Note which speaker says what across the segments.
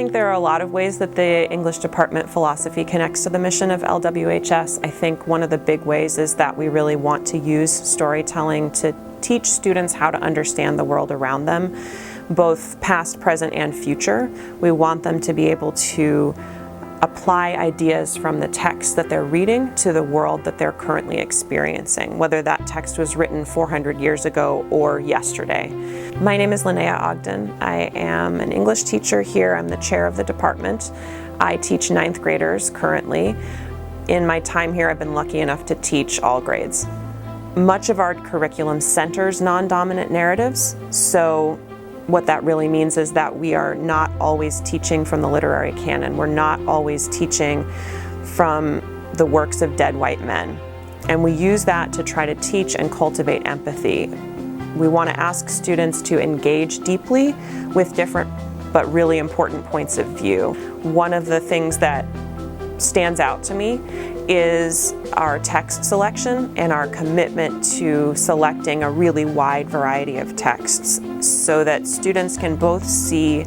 Speaker 1: think there are a lot of ways that the English department philosophy connects to the mission of LWHS. I think one of the big ways is that we really want to use storytelling to teach students how to understand the world around them, both past, present, and future. We want them to be able to apply ideas from the text that they're reading to the world that they're currently experiencing, whether that text was written 400 years ago or yesterday. My name is Lynnea Ogden. I am an English teacher here. I'm the chair of the department. I teach 9th graders currently. In my time here, I've been lucky enough to teach all grades. Much of our curriculum centers non-dominant narratives, so what that really means is that we are not always teaching from the literary canon. We're not always teaching from the works of dead white men. And we use that to try to teach and cultivate empathy. We want to ask students to engage deeply with different but really important points of view. One of the things that stands out to me is our text selection and our commitment to selecting a really wide variety of texts so that students can both see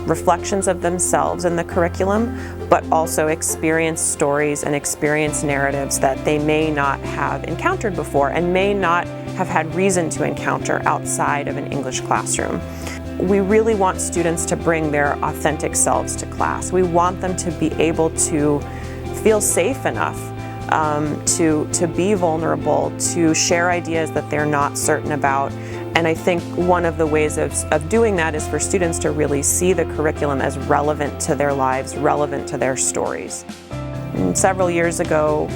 Speaker 1: reflections of themselves in the curriculum, but also experience stories and experience narratives that they may not have encountered before and may not have had reason to encounter outside of an English classroom. We really want students to bring their authentic selves to class. We want them to be able to feel safe enough to be vulnerable, to share ideas that they're not certain about. And I think one of the ways of doing that is for students to really see the curriculum as relevant to their lives, relevant to their stories. And several years ago,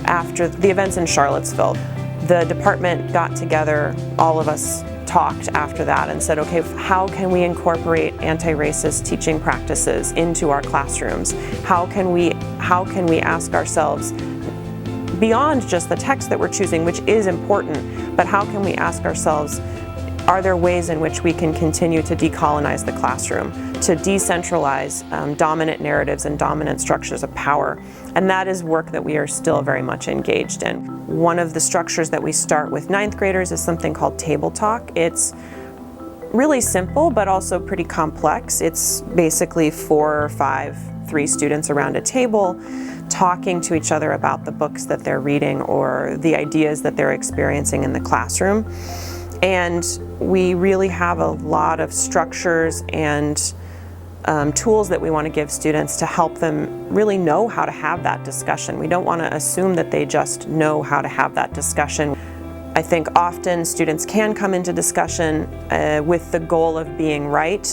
Speaker 1: after the events in Charlottesville, the department got together, all of us talked after that and said, okay, how can we incorporate anti-racist teaching practices into our classrooms? How can we ask ourselves, beyond just the text that we're choosing, which is important, but how can we ask ourselves, are there ways in which we can continue to decolonize the classroom, to decentralize dominant narratives and dominant structures of power? And that is work that we are still very much engaged in. One of the structures that we start with 9th graders is something called table talk. It's really simple, but also pretty complex. It's basically 4 or 5, 3 students around a table talking to each other about the books that they're reading or the ideas that they're experiencing in the classroom. And we really have a lot of structures and tools that we want to give students to help them really know how to have that discussion. We don't want to assume that they just know how to have that discussion. I think often students can come into discussion with the goal of being right,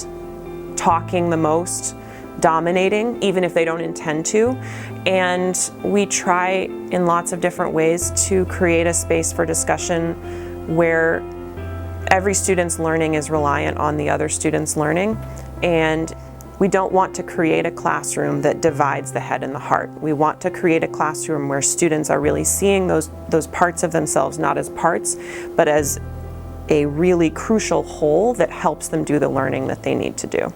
Speaker 1: talking the most, dominating, even if they don't intend to. And we try in lots of different ways to create a space for discussion where every student's learning is reliant on the other student's learning. And we don't want to create a classroom that divides the head and the heart. We want to create a classroom where students are really seeing those parts of themselves not as parts, but as a really crucial whole that helps them do the learning that they need to do.